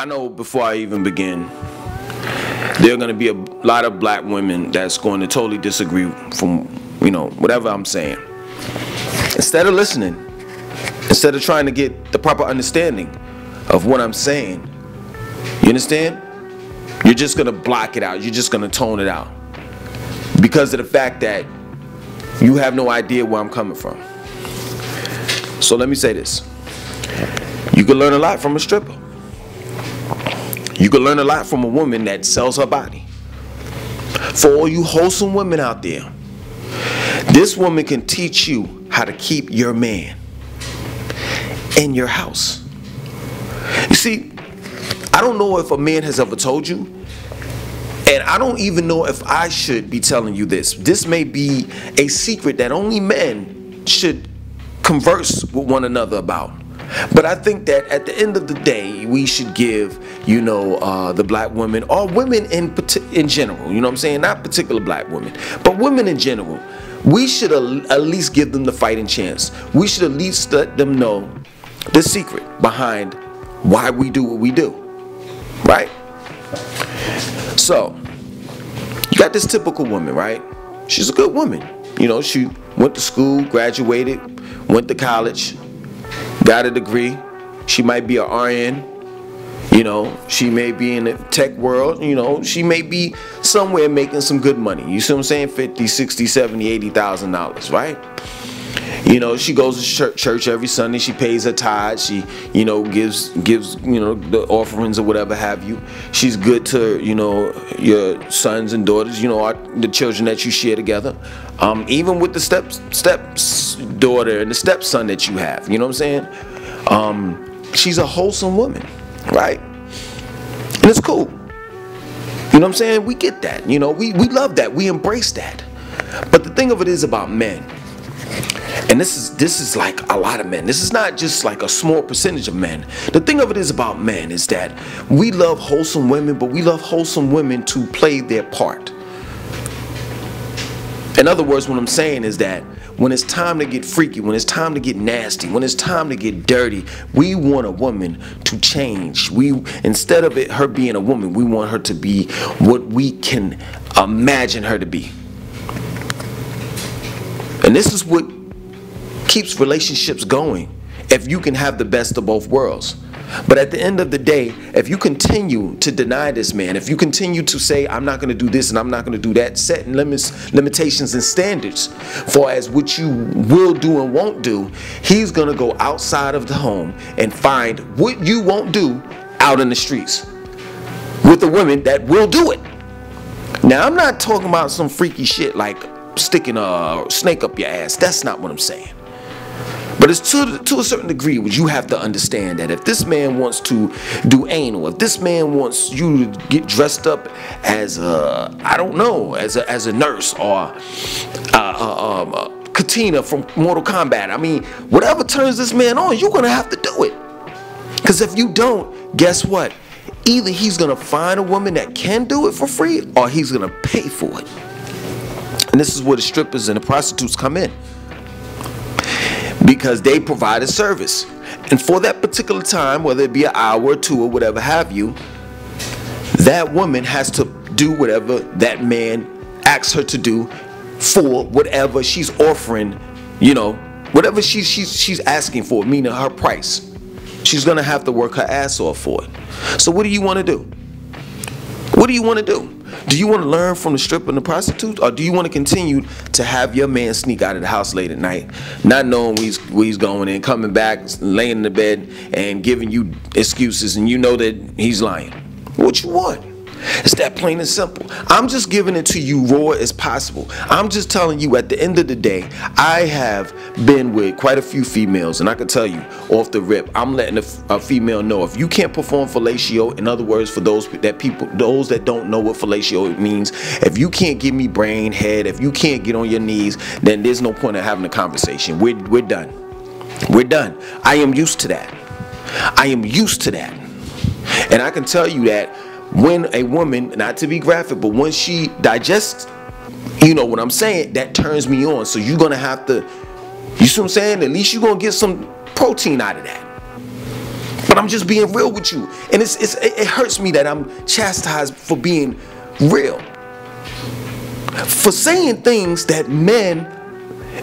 I know before I even begin, there are going to be a lot of black women that's going to totally disagree from, whatever I'm saying. Instead of listening, instead of trying to get the proper understanding of what I'm saying, you understand? You're just going to block it out. You're just going to tone it out. Because of the fact that you have no idea where I'm coming from. So let me say this. You can learn a lot from a stripper. You can learn a lot from a woman that sells her body. For all you wholesome women out there, this woman can teach you how to keep your man in your house. You see, I don't know if a man has ever told you, and I don't even know if I should be telling you this. This may be a secret that only men should converse with one another about. But I think that at the end of the day, we should give, the black women, or women in general, you know what I'm saying? Not particular black women, but women in general. We should at least give them the fighting chance. We should at least let them know the secret behind why we do what we do, right? So, you got this typical woman, right? She's a good woman. She went to school, graduated, went to college, got a degree. She might be an RN. She may be in the tech world. She may be somewhere making some good money. You see what I'm saying? $50,000, $60,000, $70,000, $80,000, right? She goes to church every Sunday. She pays her tithe. She, gives the offerings or whatever have you. She's good to, your sons and daughters, the children that you share together. Even with the stepdaughter and the stepson that you have, you know what I'm saying? She's a wholesome woman, right? And it's cool. You know what I'm saying? We get that. We love that. We embrace that. But the thing of it is about men. And this is like a lot of men. This is not just like a small percentage of men. The thing of it is about men is that we love wholesome women, but we love wholesome women to play their part. In other words, what I'm saying is that when it's time to get freaky, when it's time to get nasty, when it's time to get dirty, we want a woman to change. Instead of her being a woman, we want her to be what we can imagine her to be. And this is what keeps relationships going, if you can have the best of both worlds. But at the end of the day, if you continue to deny this man, if you continue to say, I'm not going to do this and I'm not going to do that, setting limitations and standards for as what you will do and won't do, he's going to go outside of the home and find what you won't do out in the streets with a woman that will do it. Now, I'm not talking about some freaky shit like sticking a snake up your ass. That's not what I'm saying. But it's to a certain degree which you have to understand that if this man wants to do anal, if this man wants you to get dressed up as as a nurse or Katina from Mortal Kombat, I mean, whatever turns this man on, you're gonna have to do it. Because if you don't, guess what? Either he's gonna find a woman that can do it for free, or he's gonna pay for it. And this is where the strippers and the prostitutes come in, because they provide a service. And for that particular time, whether it be an hour or two or whatever have you, that woman has to do whatever that man asks her to do for whatever she's offering, whatever she's asking for, meaning her price. She's gonna have to work her ass off for it. So what do you want to do? What do you want to do? Do you want to learn from the stripper and the prostitute, or do you want to continue to have your man sneak out of the house late at night, not knowing where he's going, and coming back, laying in the bed and giving you excuses, and you know that he's lying? What you want? It's that plain and simple. I'm just giving it to you raw as possible. I'm just telling you, at the end of the day, I have been with quite a few females, and I can tell you off the rip, I'm letting a female know, if you can't perform fellatio, in other words, for those that don't know what fellatio means, if you can't give me brain, head, if you can't get on your knees, then there's no point in having a conversation. We're done. We're done. I am used to that. I am used to that. And I can tell you that when a woman, not to be graphic, but when she digests, you know what I'm saying, that turns me on. So you're gonna have to, you see what I'm saying? At least you're gonna get some protein out of that. But I'm just being real with you. And it hurts me that I'm chastised for being real. For saying things that men,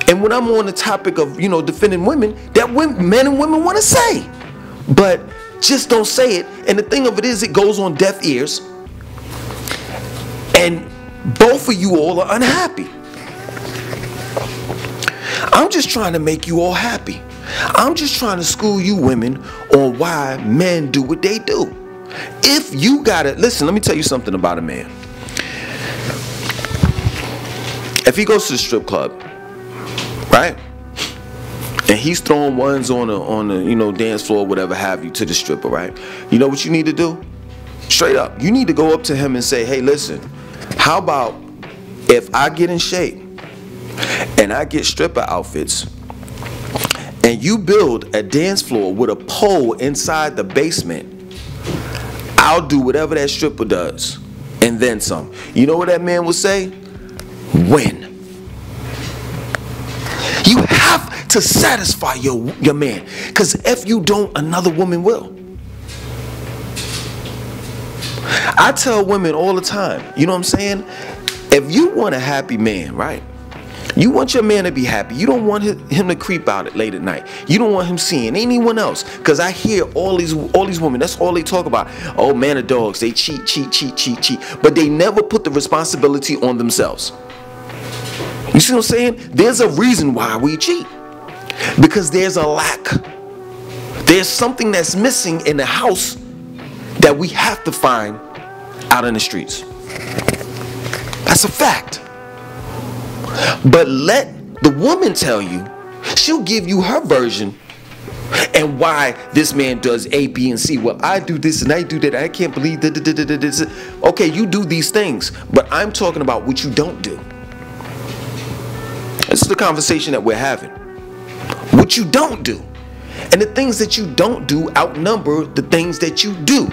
and when I'm on the topic of, you know, defending women, that men and women want to say. But just don't say it. And the thing of it is, it goes on deaf ears. And both of you all are unhappy. I'm just trying to make you all happy. I'm just trying to school you women on why men do what they do. If you gotta, listen, let me tell you something about a man. If he goes to the strip club, right? And he's throwing ones on the you know, dance floor, whatever have you, to the stripper, right? You know what you need to do? Straight up, you need to go up to him and say, hey, listen, how about if I get in shape and I get stripper outfits and you build a dance floor with a pole inside the basement, I'll do whatever that stripper does and then some. You know what that man would say? Win. You have to satisfy your man, because if you don't, another woman will. I tell women all the time, you know what I'm saying? If you want a happy man, right? You want your man to be happy. You don't want him to creep out late at night. You don't want him seeing anyone else. Because I hear all these women, that's all they talk about. Oh, man of dogs, they cheat. But they never put the responsibility on themselves. You see what I'm saying? There's a reason why we cheat. Because there's a lack. There's something that's missing in the house that we have to find out in the streets. That's a fact. But let the woman tell you. She'll give you her version and why this man does A, B, and C. Well, I do this and I do that. I can't believe that. Okay, you do these things, but I'm talking about what you don't do. This is the conversation that we're having. What you don't do. And the things that you don't do outnumber the things that you do.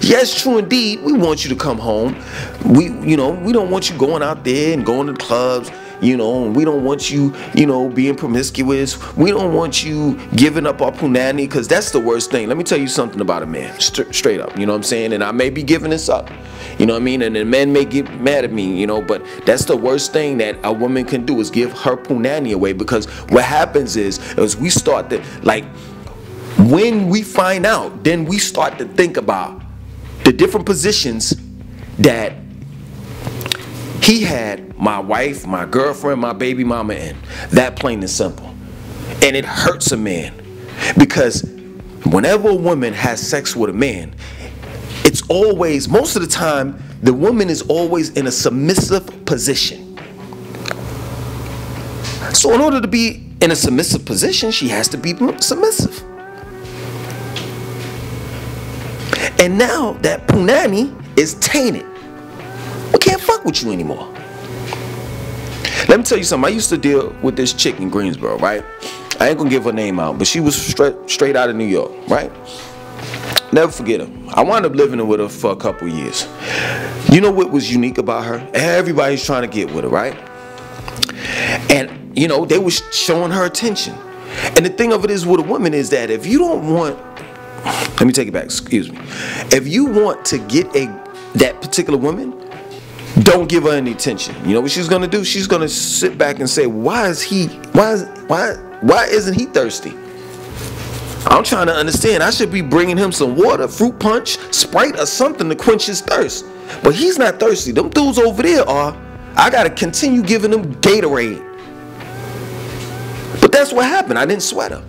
Yes, true indeed, we want you to come home. We don't want you going out there and going to the clubs, you know, and we don't want you, you know, being promiscuous. We don't want you giving up our punani, because that's the worst thing. Let me tell you something about a man, straight up, you know what I'm saying? And I may be giving this up, you know what I mean? And the men may get mad at me, you know, but that's the worst thing that a woman can do, is give her punani away. Because what happens is we start to, like, when we find out, then we start to think about the different positions that he had my wife, my girlfriend, my baby mama in. That plain and simple. And it hurts a man, because whenever a woman has sex with a man, it's always, most of the time, the woman is always in a submissive position. So in order to be in a submissive position, she has to be submissive. And now that punani is tainted. We can't fuck with you anymore. Let me tell you something. I used to deal with this chick in Greensboro, right? I ain't gonna give her name out, but she was straight out of New York, right? Never forget her. I wound up living with her for a couple years. You know what was unique about her? Everybody's trying to get with her, right? And, you know, they was showing her attention. And the thing of it is with a woman is that if you don't want, let me take it back, excuse me. If you want to get that particular woman, don't give her any attention. You know what she's gonna do? She's gonna sit back and say, why isn't he thirsty? I'm trying to understand. I should be bringing him some water, fruit punch, Sprite, or something to quench his thirst. But he's not thirsty. Them dudes over there are. I gotta continue giving them Gatorade. But that's what happened. I didn't sweat her.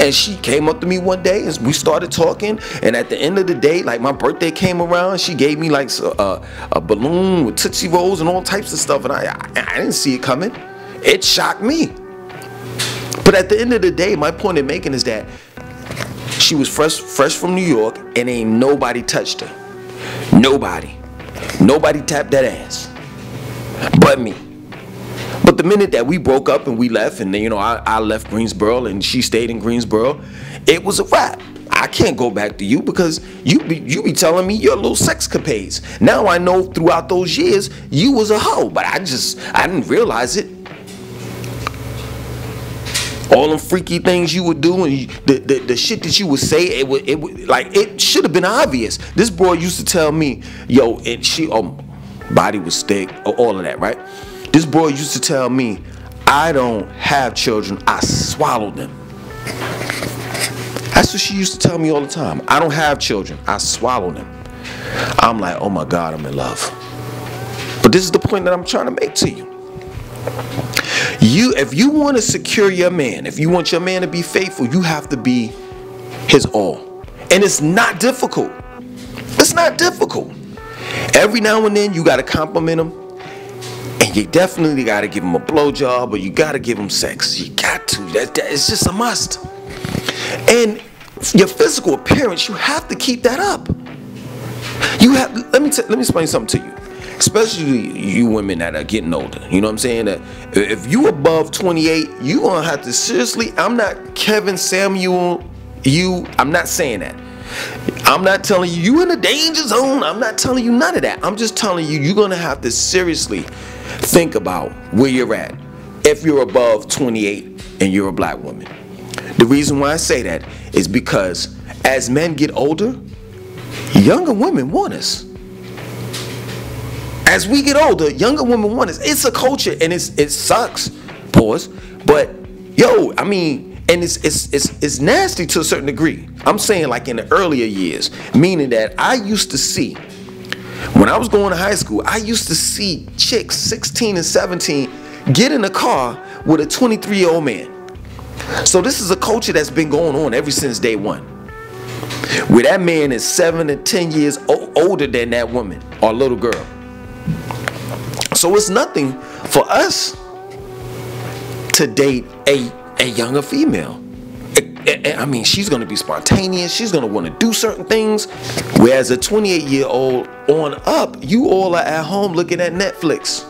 And she came up to me one day and we started talking. And at the end of the day, like my birthday came around, she gave me like a balloon with Tootsie Rolls and all types of stuff. And I didn't see it coming. It shocked me. But at the end of the day, my point in making is that she was fresh from New York and ain't nobody touched her. Nobody tapped that ass but me. But the minute that we broke up and we left, and then, you know, I left Greensboro and she stayed in Greensboro, it was a wrap. I can't go back to you because you be telling me your little sex capades. Now I know throughout those years you was a hoe, but I didn't realize it. All them freaky things you would do, and the shit that you would say, it should have been obvious. This boy used to tell me, yo, and body was thick, or all of that, right? This boy used to tell me, I don't have children, I swallow them. That's what she used to tell me all the time. I don't have children, I swallow them. I'm like, oh my God, I'm in love. But this is the point that I'm trying to make to you. If you want to secure your man, if you want your man to be faithful, you have to be his all. And it's not difficult. It's not difficult. Every now and then you got to compliment him. And you definitely got to give him a blowjob, or you got to give him sex. You got to. It's just a must. And your physical appearance, you have to keep that up. Let me explain something to you. Especially you women that are getting older. You know what I'm saying? That if you above 28, you gonna have to seriously, I'm not Kevin Samuel, I'm not saying that. I'm not telling you in the danger zone. I'm not telling you none of that. I'm just telling you, you're gonna have to seriously think about where you're at if you're above 28 and you're a black woman. The reason why I say that is because as men get older, younger women want us. As we get older, younger women want us. It's a culture, and it sucks, pause. But yo, I mean, and it's nasty to a certain degree. I'm saying like in the earlier years, meaning that I used to see, when I was going to high school, I used to see chicks 16 and 17 get in a car with a 23-year-old man. So this is a culture that's been going on ever since day one, where that man is 7 to 10 years older than that woman or little girl. So it's nothing for us to date a younger female. I mean, she's going to be spontaneous. She's going to want to do certain things. Whereas a 28-year-old on up, you all are at home looking at Netflix,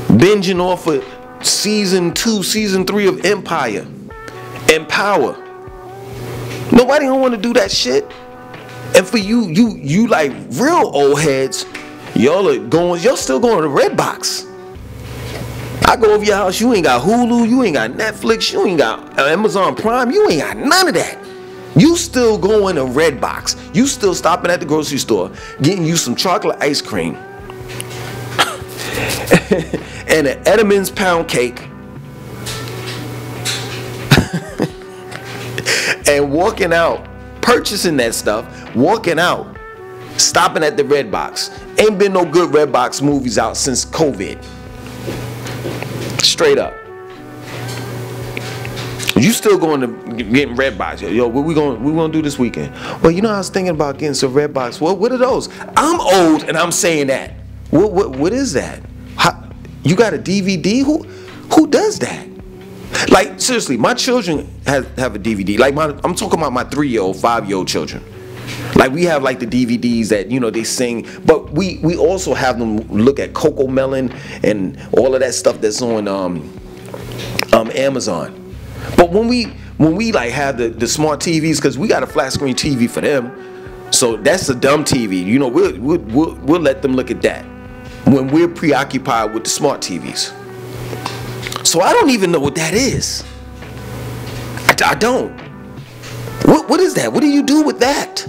binging off of season 2, season 3 of Empire and Power. Nobody don't want to do that shit. And for you like real old heads, y'all still going to Redbox. I go over your house, you ain't got Hulu, you ain't got Netflix, you ain't got Amazon Prime, you ain't got none of that. You still going to Redbox. You still stopping at the grocery store, getting you some chocolate ice cream and an Edam's pound cake and walking out, purchasing that stuff, walking out, stopping at the Redbox. Ain't been no good Redbox movies out since COVID. Straight up. You still going to getting Redbox? Yo, what we gonna do this weekend? Well, you know, I was thinking about getting some Redbox. What are those? I'm old and I'm saying that. What is that? You got a DVD? Who does that? Like seriously, my children have a DVD. Like I'm talking about my 3-year-old, 5-year-old children. Like we have like the DVDs that, you know, they sing, but we also have them look at Coco Melon and all of that stuff that's on Amazon. But when we like have the smart TVs, because we got a flat screen TV for them, so that's a dumb TV. You know, we'll let them look at that when we're preoccupied with the smart TVs. So I don't even know what that is. I don't. What is that? What do you do with that?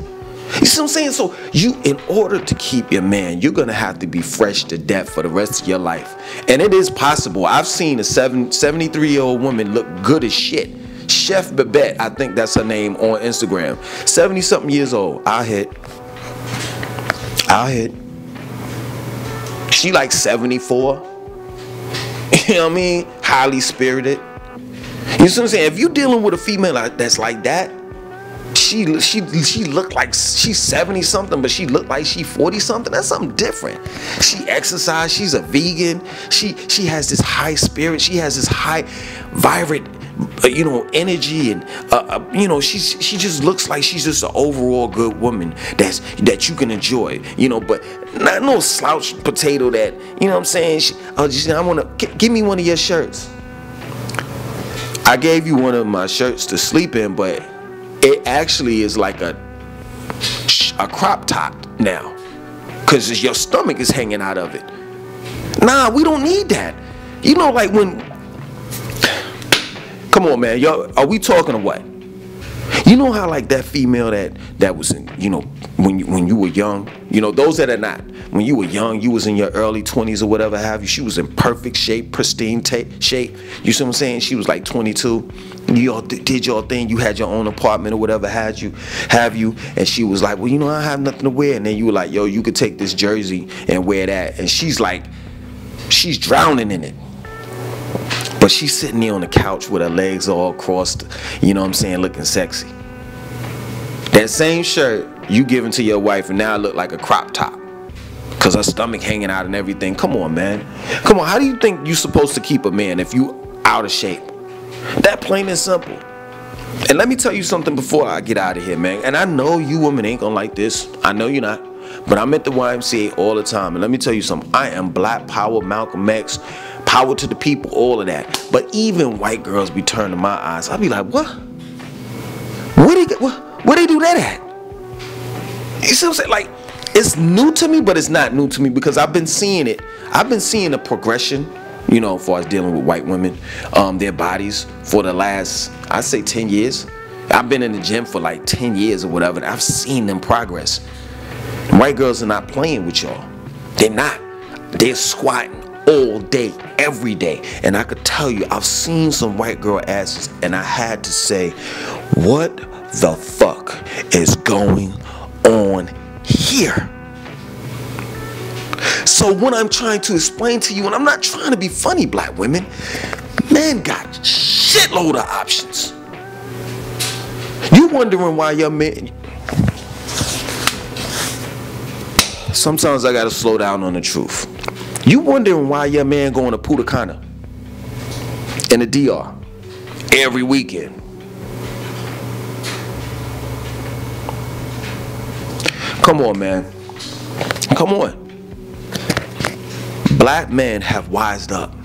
You see what I'm saying? So in order to keep your man, you're going to have to be fresh to death for the rest of your life. And it is possible. I've seen a 73-year-old woman look good as shit. Chef Babette, I think that's her name on Instagram. 70-something years old. I'll hit. She like 74. You know what I mean? Highly spirited. You see what I'm saying? If you're dealing with a female that's like that, she looked like she's 70 something, but she looked like she 40 something. That's something different. She exercised. She's a vegan. She has this high spirit. She has this high, vibrant, energy, and she just looks like she's just an overall good woman that you can enjoy. But not no slouch potato that, you know what I'm saying? I want to give me one of your shirts. I gave you one of my shirts to sleep in, but it actually is like a crop top now, because your stomach is hanging out of it. Nah, we don't need that. Like when Come on, man. Y'all, are we talking or what? You know how like that female that was in, you know, when you were young, you know, those that are not, when you were young, you was in your early 20s or whatever have you, she was in perfect shape, pristine shape. You see what I'm saying? She was like 22. You all did your thing. You had your own apartment or whatever have you, and she was like, well, you know, I have nothing to wear. And then you were like, yo, you could take this jersey and wear that. And she's like, she's drowning in it. But she's sitting there on the couch with her legs all crossed, you know what I'm saying, looking sexy. That same shirt you giving to your wife and now it look like a crop top because her stomach hanging out and everything. Come on, man. Come on, how do you think you supposed to keep a man if you out of shape? That plain and simple. And let me tell you something before I get out of here, man. And I know you women ain't gonna like this. I know you're not. But I'm at the YMCA all the time. And let me tell you something. I am Black Power, Malcolm X, power to the people, all of that. But even white girls be turning my eyes. I be like, what? Where they do that at? You see what I'm saying? Like, it's new to me, but it's not new to me because I've been seeing it. I've been seeing the progression, you know, as far as dealing with white women, their bodies for the last, I say 10 years. I've been in the gym for like 10 years or whatever. And I've seen them progress. And white girls are not playing with y'all. They're not. They're squatting all day, every day. And I could tell you, I've seen some white girl asses and I had to say, what the fuck is going on here? So what I'm trying to explain to you, and I'm not trying to be funny, black women, men got shitload of options. You wondering why your man... Sometimes I gotta slow down on the truth. You wondering why your man going to Punta Cana in the DR every weekend? Come on, man. Come on. Black men have wised up.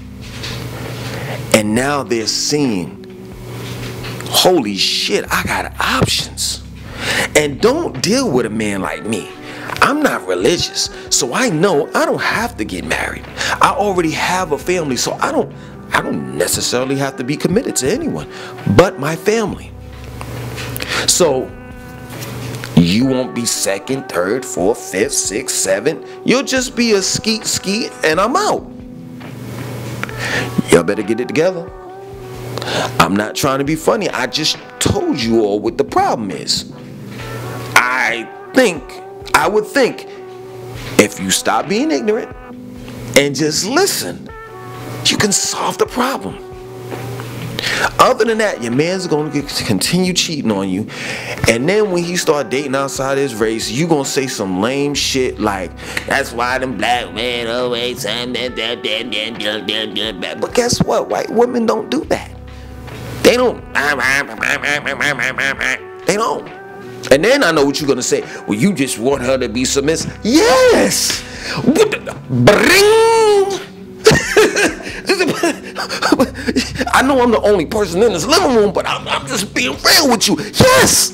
And now they're seeing, holy shit, I got options. And don't deal with a man like me. I'm not religious, so I know I don't have to get married. I already have a family, so I don't necessarily have to be committed to anyone but my family. So you won't be second, third, fourth, fifth, sixth, seventh. You'll just be a skeet, and I'm out. Y'all better get it together. I'm not trying to be funny. I just told you all what the problem is. I would think if you stop being ignorant and just listen, you can solve the problem. Other than that, your man's going to continue cheating on you. And then when he start dating outside his race, you going to say some lame shit like, that's why them black men always... But guess what? White women don't do that. They don't. They don't. And then I know what you're going to say. Well, you just want her to be submissive. Yes. Bring. I know I'm the only person in this living room, but I'm just being real with you. Yes.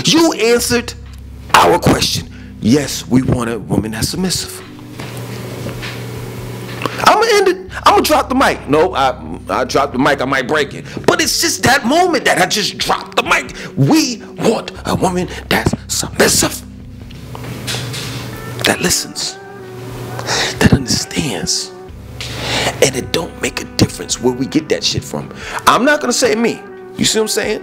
You answered our question. Yes, we want a woman that's submissive. I'm going to end it. I'm going to drop the mic. No, I dropped the mic. I might break it. But it's just that moment that I just dropped the mic. We want a woman that's submissive. That listens. That understands. And it don't make a difference where we get that shit from. I'm not going to say me. You see what I'm saying?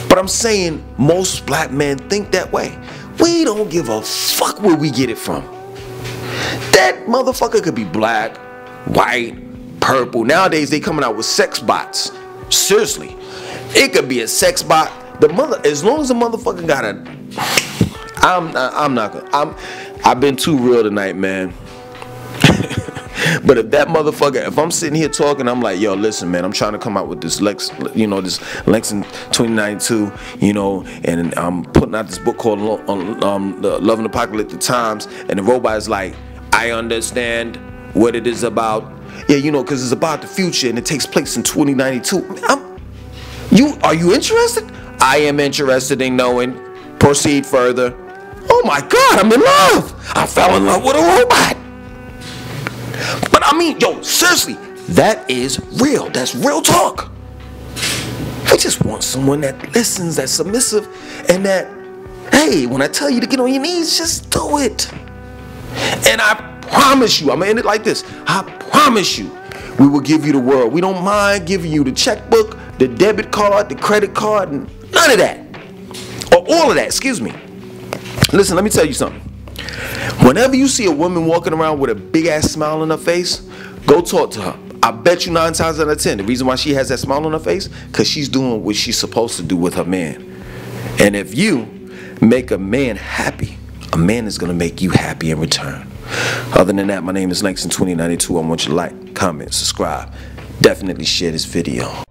But I'm saying most black men think that way. We don't give a fuck where we get it from. That motherfucker could be black, white, purple. Nowadays they coming out with sex bots. Seriously. It could be a sex bot. As long as the motherfucker got a... I'm not gonna... I've been too real tonight, man. But if that motherfucker, if I'm sitting here talking, I'm like, yo, listen, man, I'm trying to come out with this this Lexington 2092, you know, and I'm putting out this book called The Love and Apocalyptic Times, and the robot is like, I understand what it is about. Yeah, you know, because it's about the future and it takes place in 2092. Are you interested? I am interested in knowing. Proceed further. Oh my God, I'm in love. I fell in love with a robot. But I mean, yo, seriously, That is real. That's real talk. We just want someone that listens, that's submissive, and that, hey, when I tell you to get on your knees, just do it. And I promise you, I'm gonna end it like this. I promise you, we will give you the world. We don't mind giving you the checkbook, the debit card, the credit card, and none of that. Or all of that, excuse me. Listen, let me tell you something. Whenever you see a woman walking around with a big ass smile on her face, go talk to her. I bet you 9 times out of 10, the reason why she has that smile on her face, because she's doing what she's supposed to do with her man. And if you make a man happy, a man is going to make you happy in return. Other than that, my name is Langston 2092. I want you to like, comment, subscribe. Definitely share this video.